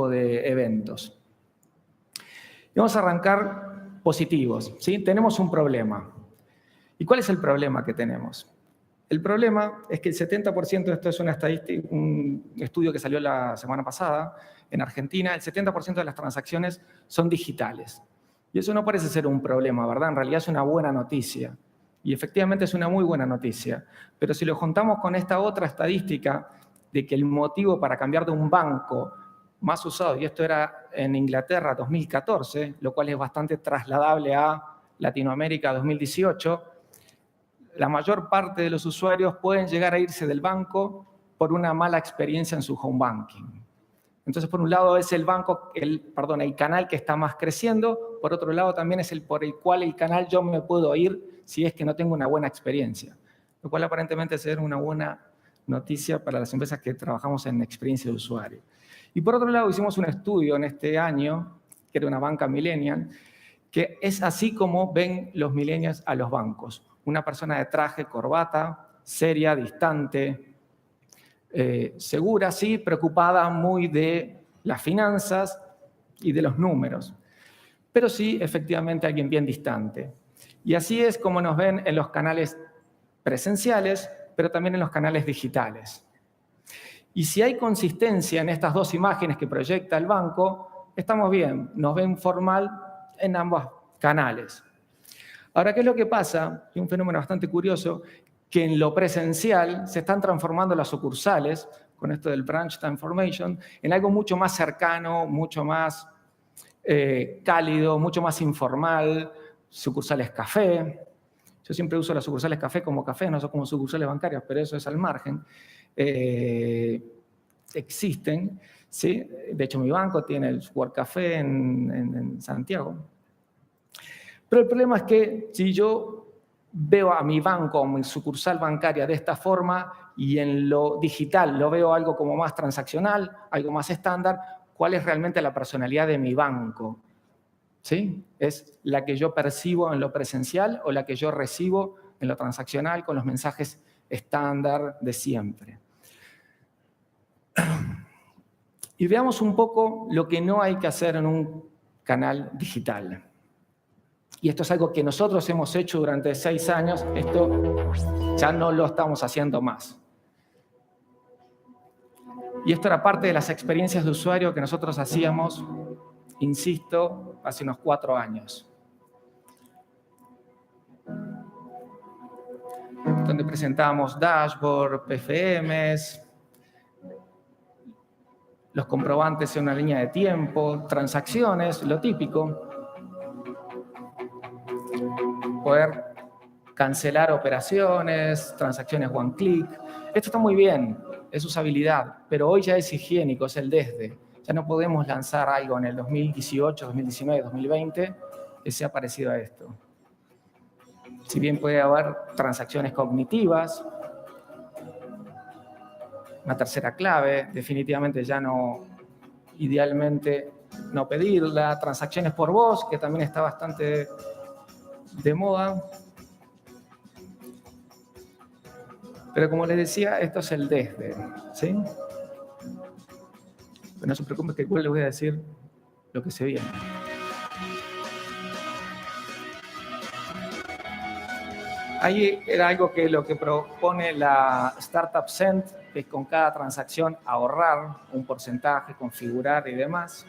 de eventos. Y vamos a arrancar positivos, ¿sí? Tenemos un problema. ¿Y cuál es el problema que tenemos? El problema es que el 70%, esto es una estadística, un estudio que salió la semana pasada en Argentina, el 70% de las transacciones son digitales. Y eso no parece ser un problema, ¿verdad? En realidad es una buena noticia. Y efectivamente es una muy buena noticia. Pero si lo juntamos con esta otra estadística de que el motivo para cambiar de un banco más usado, y esto era en Inglaterra 2014, lo cual es bastante trasladable a Latinoamérica 2018, la mayor parte de los usuarios pueden llegar a irse del banco por una mala experiencia en su home banking. Entonces, por un lado es el canal que está más creciendo, por otro lado también es el por el cual el canal yo me puedo ir si es que no tengo una buena experiencia, lo cual aparentemente es una buena noticia para las empresas que trabajamos en experiencia de usuario. Y por otro lado, hicimos un estudio en este año, que era una banca millennial, que es así como ven los millennials a los bancos. Una persona de traje, corbata, seria, distante, segura, sí, preocupada muy de las finanzas y de los números. Pero sí, efectivamente, alguien bien distante. Y así es como nos ven en los canales presenciales, pero también en los canales digitales. Y si hay consistencia en estas dos imágenes que proyecta el banco, estamos bien, nos ven formal en ambos canales. Ahora, ¿qué es lo que pasa? Y un fenómeno bastante curioso, que en lo presencial se están transformando las sucursales, con esto del branch transformation, en algo mucho más cercano, mucho más cálido, mucho más informal, sucursales café. Yo siempre uso las sucursales café como café, no son como sucursales bancarias, pero eso es al margen. Existen, ¿sí? De hecho, mi banco tiene el World Café en Santiago. Pero el problema es que si yo veo a mi banco o mi sucursal bancaria de esta forma y en lo digital lo veo algo como más transaccional, algo más estándar, ¿cuál es realmente la personalidad de mi banco? ¿Sí? ¿Es la que yo percibo en lo presencial o la que yo recibo en lo transaccional con los mensajes estándar de siempre? Y veamos un poco lo que no hay que hacer en un canal digital. Y esto es algo que nosotros hemos hecho durante 6 años, esto ya no lo estamos haciendo más. Y esto era parte de las experiencias de usuario que nosotros hacíamos, insisto, hace unos 4 años. Donde presentábamos dashboard, PFMs, los comprobantes en una línea de tiempo, transacciones, lo típico. Poder cancelar operaciones, transacciones one click. Esto está muy bien, es usabilidad, pero hoy ya es higiénico, es el desde. Ya no podemos lanzar algo en el 2018, 2019, 2020 que sea parecido a esto. Si bien puede haber transacciones cognitivas, una tercera clave, definitivamente ya no, idealmente no pedirla, transacciones por voz, que también está bastante de moda. Pero como les decía, esto es el desde, ¿sí? Pero no se preocupen que igual les voy a decir lo que se viene. Ahí era algo que lo que propone la Startup Cent, que es con cada transacción ahorrar un porcentaje, configurar y demás.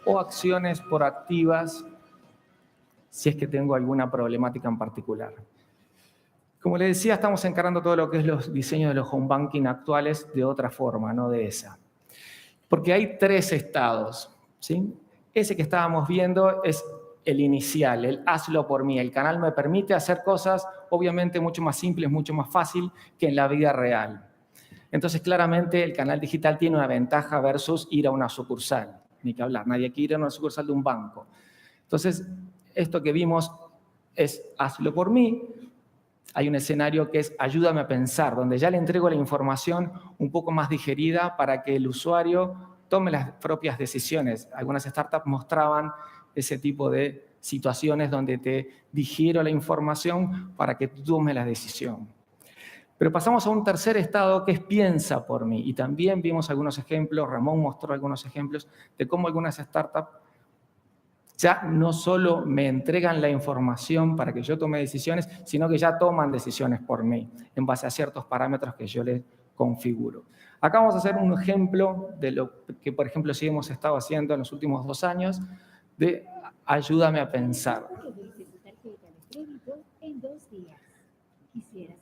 O acciones proactivas si es que tengo alguna problemática en particular. Como les decía, estamos encarando todo lo que es los diseños de los home banking actuales de otra forma, no de esa. Porque hay 3 estados, ¿sí? Ese que estábamos viendo es el inicial, el hazlo por mí. El canal me permite hacer cosas, obviamente, mucho más simples, mucho más fácil que en la vida real. Entonces, claramente, el canal digital tiene una ventaja versus ir a una sucursal. Ni que hablar, nadie quiere ir a una sucursal de un banco. Entonces, esto que vimos es hazlo por mí. Hay un escenario que es ayúdame a pensar, donde ya le entrego la información un poco más digerida para que el usuario tome las propias decisiones. Algunas startups mostraban ese tipo de situaciones donde te digiero la información para que tú tomes la decisión. Pero pasamos a un tercer estado que es piensa por mí. Y también vimos algunos ejemplos, Ramón mostró algunos ejemplos de cómo algunas startups ya no solo me entregan la información para que yo tome decisiones, sino que ya toman decisiones por mí, en base a ciertos parámetros que yo les configuro. Acá vamos a hacer un ejemplo de lo que, por ejemplo, sí hemos estado haciendo en los últimos 2 años, de ayúdame a pensar.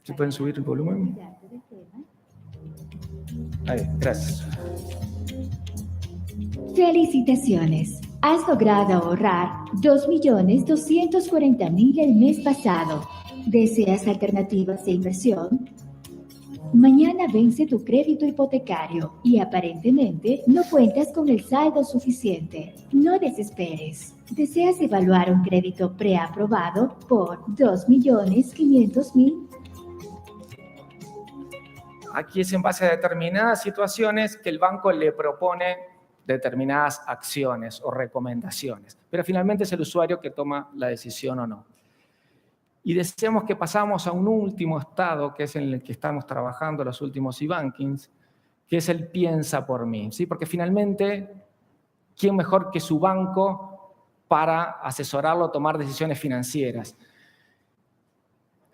¿Se pueden subir el volumen? Ahí, gracias. Felicitaciones. Has logrado ahorrar 2.240.000 el mes pasado. ¿Deseas alternativas de inversión? Mañana vence tu crédito hipotecario y aparentemente no cuentas con el saldo suficiente. No desesperes. ¿Deseas evaluar un crédito preaprobado por 2.500.000? Aquí es en base a determinadas situaciones que el banco le propone determinadas acciones o recomendaciones. Pero finalmente es el usuario que toma la decisión o no. Y decíamos que pasamos a un último estado, que es en el que estamos trabajando los últimos e-bankings, que es el piensa por mí. ¿Sí? Porque finalmente, ¿quién mejor que su banco para asesorarlo a tomar decisiones financieras?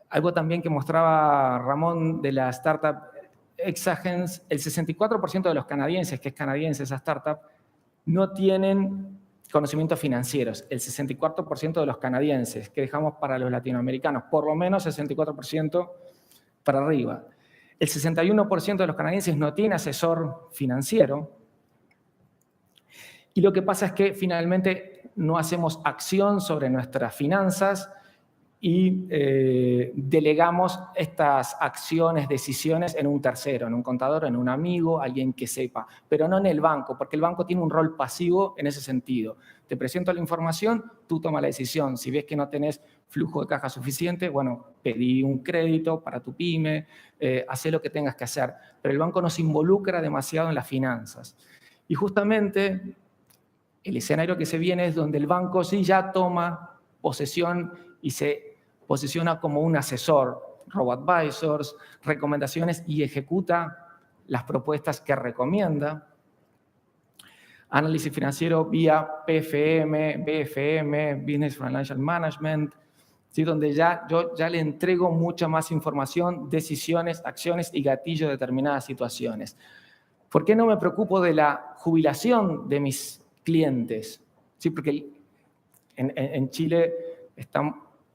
Algo también que mostraba Ramón de la startup Exagens, el 64% de los canadienses, que es canadiense esa startup, no tienen conocimientos financieros. El 64% de los canadienses, que dejamos para los latinoamericanos, por lo menos 64% para arriba. El 61% de los canadienses no tiene asesor financiero. Y lo que pasa es que finalmente no hacemos acción sobre nuestras finanzas y delegamos estas acciones, decisiones en un tercero, en un contador, en un amigo, alguien que sepa, pero no en el banco, porque el banco tiene un rol pasivo en ese sentido. Te presento la información, tú tomas la decisión. Si ves que no tenés flujo de caja suficiente, bueno, pedí un crédito para tu pyme, hacé lo que tengas que hacer, pero el banco no se involucra demasiado en las finanzas. Y justamente el escenario que se viene es donde el banco sí ya toma posesión y se posiciona como un asesor, robo-advisors, recomendaciones y ejecuta las propuestas que recomienda. Análisis financiero vía PFM, BFM, Business Financial Management, ¿sí? Donde yo ya le entrego mucha más información, decisiones, acciones y gatillo de determinadas situaciones. ¿Por qué no me preocupo de la jubilación de mis clientes? ¿Sí? Porque en Chile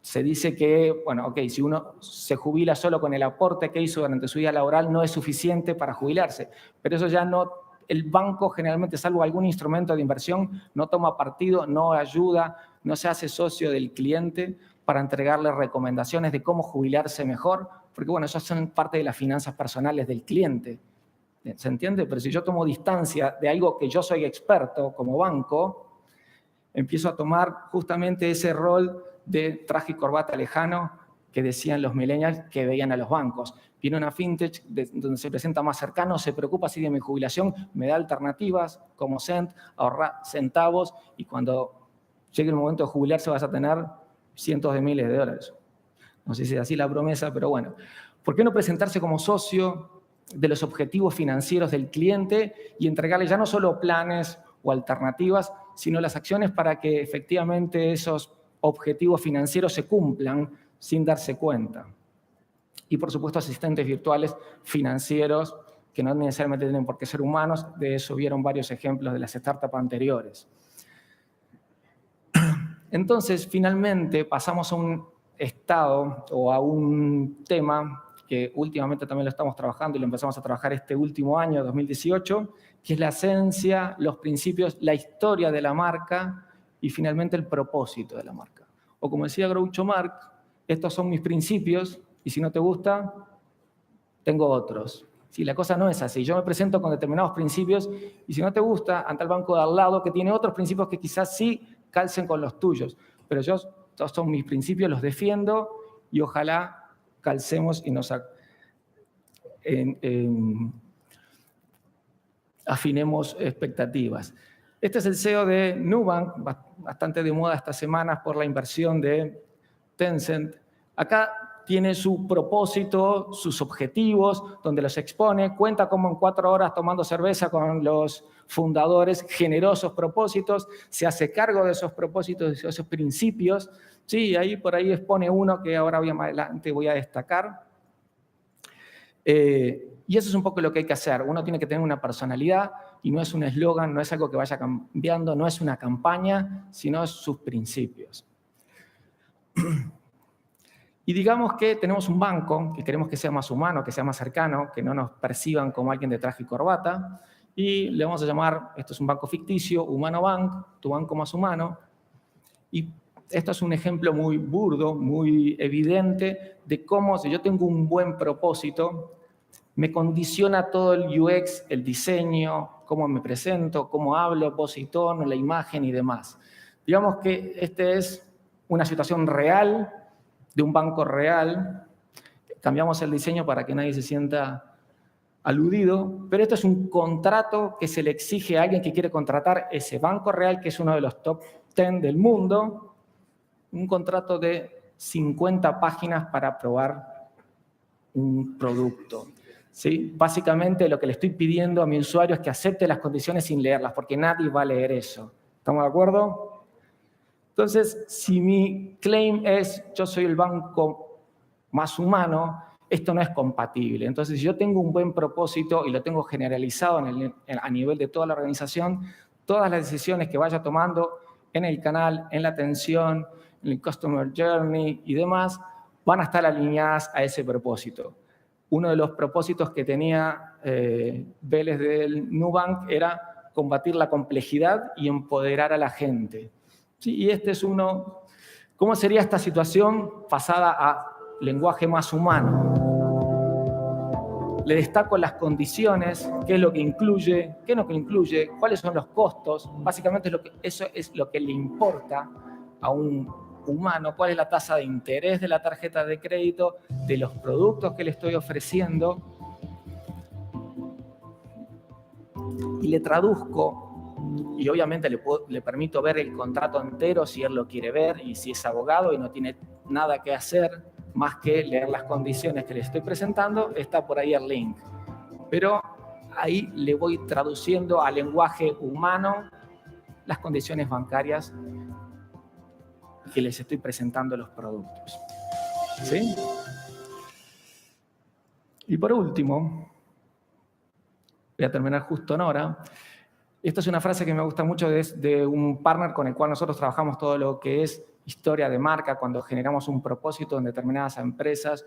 se dice que, bueno, ok, si uno se jubila solo con el aporte que hizo durante su vida laboral, no es suficiente para jubilarse. Pero eso ya no, el banco generalmente, salvo algún instrumento de inversión, no toma partido, no ayuda, no se hace socio del cliente para entregarle recomendaciones de cómo jubilarse mejor, porque bueno, eso son parte de las finanzas personales del cliente. ¿Se entiende? Pero si yo tomo distancia de algo que yo soy experto como banco, empiezo a tomar justamente ese rol de traje y corbata lejano que decían los millennials que veían a los bancos. Viene una fintech donde se presenta más cercano, se preocupa así de mi jubilación, me da alternativas como Cent, ahorrar centavos y cuando llegue el momento de jubilarse vas a tener cientos de miles de dólares. No sé si es así la promesa, pero bueno. ¿Por qué no presentarse como socio de los objetivos financieros del cliente y entregarle ya no solo planes o alternativas, sino las acciones para que efectivamente esos objetivos financieros se cumplan sin darse cuenta? Y por supuesto asistentes virtuales financieros que no necesariamente tienen por qué ser humanos, de eso vieron varios ejemplos de las startups anteriores. Entonces, finalmente pasamos a un estado o a un tema que últimamente también lo estamos trabajando y lo empezamos a trabajar este último año, 2018, que es la esencia, los principios, la historia de la marca y finalmente el propósito de la marca. O como decía Groucho Marx, estos son mis principios y si no te gusta, tengo otros. Sí, la cosa no es así. Yo me presento con determinados principios y si no te gusta, ante el banco de al lado que tiene otros principios que quizás sí calcen con los tuyos. Pero estos son mis principios, los defiendo y ojalá calcemos y nos afinemos expectativas. Este es el CEO de Nubank, bastante de moda estas semanas por la inversión de Tencent. Acá tiene su propósito, sus objetivos, donde los expone, cuenta como en 4 horas tomando cerveza con los fundadores, generosos propósitos, se hace cargo de esos propósitos, de esos principios. Sí, ahí por ahí expone uno que ahora más adelante voy a destacar. Y eso es un poco lo que hay que hacer. Uno tiene que tener una personalidad y no es un eslogan, no es algo que vaya cambiando, no es una campaña, sino sus principios. Y digamos que tenemos un banco que queremos que sea más humano, que sea más cercano, que no nos perciban como alguien de traje y corbata, y le vamos a llamar, esto es un banco ficticio, Humano Bank, tu banco más humano. Y esto es un ejemplo muy burdo, muy evidente de cómo si yo tengo un buen propósito, me condiciona todo el UX, el diseño, cómo me presento, cómo hablo, voz y tono, la imagen y demás. Digamos que esta es una situación real de un banco real. Cambiamos el diseño para que nadie se sienta aludido, pero esto es un contrato que se le exige a alguien que quiere contratar ese banco real, que es uno de los top 10 del mundo, un contrato de 50 páginas para probar un producto. ¿Sí? Básicamente lo que le estoy pidiendo a mi usuario es que acepte las condiciones sin leerlas, porque nadie va a leer eso. ¿Estamos de acuerdo? Entonces, si mi claim es yo soy el banco más humano, esto no es compatible. Entonces, si yo tengo un buen propósito y lo tengo generalizado a nivel de toda la organización, todas las decisiones que vaya tomando en el canal, en la atención, en el Customer Journey y demás, van a estar alineadas a ese propósito. Uno de los propósitos que tenía Vélez del Nubank era combatir la complejidad y empoderar a la gente. ¿Sí? Y este es uno. ¿Cómo sería esta situación pasada a lenguaje más humano? Le destaco las condiciones, qué es lo que incluye, qué no que incluye, cuáles son los costos. Básicamente eso es lo que le importa a un humano, cuál es la tasa de interés de la tarjeta de crédito, de los productos que le estoy ofreciendo. Y le traduzco, y obviamente le permito ver el contrato entero si él lo quiere ver, y si es abogado y no tiene nada que hacer más que leer las condiciones que le estoy presentando, está por ahí el link. Pero ahí le voy traduciendo al lenguaje humano las condiciones bancarias que les estoy presentando los productos. ¿Sí? Y por último, voy a terminar justo en hora. Esta es una frase que me gusta mucho de un partner con el cual nosotros trabajamos todo lo que es historia de marca, cuando generamos un propósito en determinadas empresas.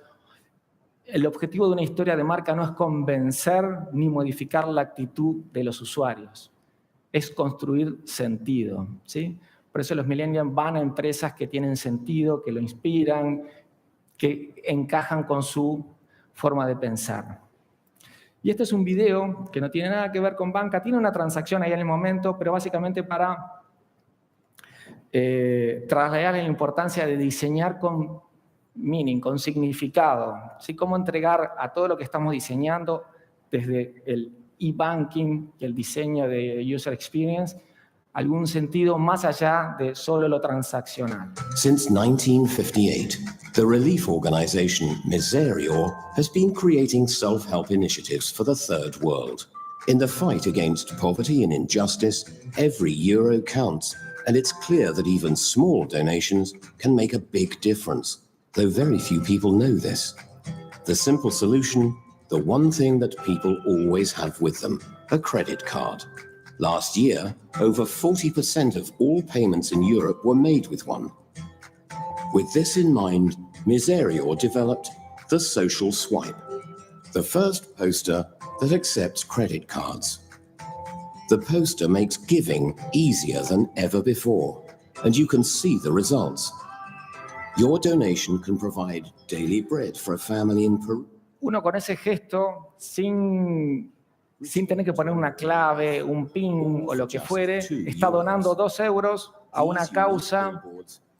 El objetivo de una historia de marca no es convencer ni modificar la actitud de los usuarios, es construir sentido, ¿sí? Por eso los millennials van a empresas que tienen sentido, que lo inspiran, que encajan con su forma de pensar. Y este es un video que no tiene nada que ver con banca, tiene una transacción ahí en el momento, pero básicamente para trasladar la importancia de diseñar con meaning, con significado, ¿sí? Cómo entregar a todo lo que estamos diseñando, desde el e-banking y el diseño de user experience, algún sentido más allá de solo lo transaccional. Since 1958, the relief organization Miserior has been creating self-help initiatives for the third world. In the fight against poverty and injustice, every euro counts, and it's clear that even small donations can make a big difference, though very few people know this. The simple solution, the one thing that people always have with them, a credit card. Last year, over 40% of all payments in Europe were made with one. With this in mind, Miserior developed the Social Swipe, the first poster that accepts credit cards. The poster makes giving easier than ever before, and you can see the results. Your donation can provide daily bread for a family in Peru. Uno con ese gesto, sin tener que poner una clave, un PIN o lo que fuere, está donando 2 euros a una causa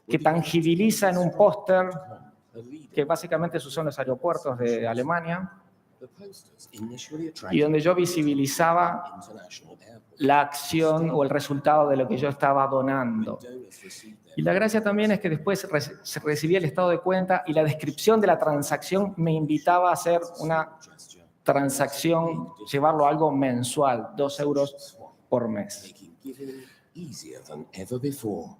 que tangibiliza en un póster, que básicamente esos son los aeropuertos de Alemania, The posters initially y attracted donde yo visibilizaba international airports. la acción o el resultado de lo que yo estaba donando. Donors received their Y la gracia también es que después se recibía el estado de cuenta y la descripción de la transacción me invitaba a hacer una gesture, transacción, llevarlo a algo mensual, 2 euros por mes. making giving easier than ever before.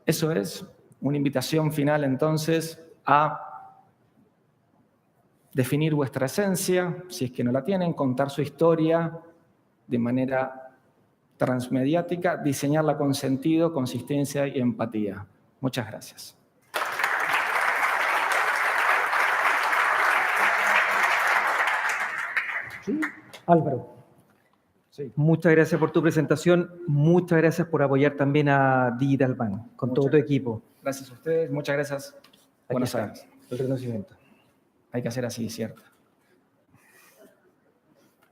Eso es una invitación final entonces a definir vuestra esencia, si es que no la tienen, contar su historia de manera transmediática, diseñarla con sentido, consistencia y empatía. Muchas gracias. Álvaro, Sí. muchas gracias por tu presentación, muchas gracias por apoyar también a Digital Bank, con todo tu equipo. Gracias a ustedes, muchas gracias. Aquí Buenas está, tardes. el reconocimiento. Hay que hacer así, ¿cierto?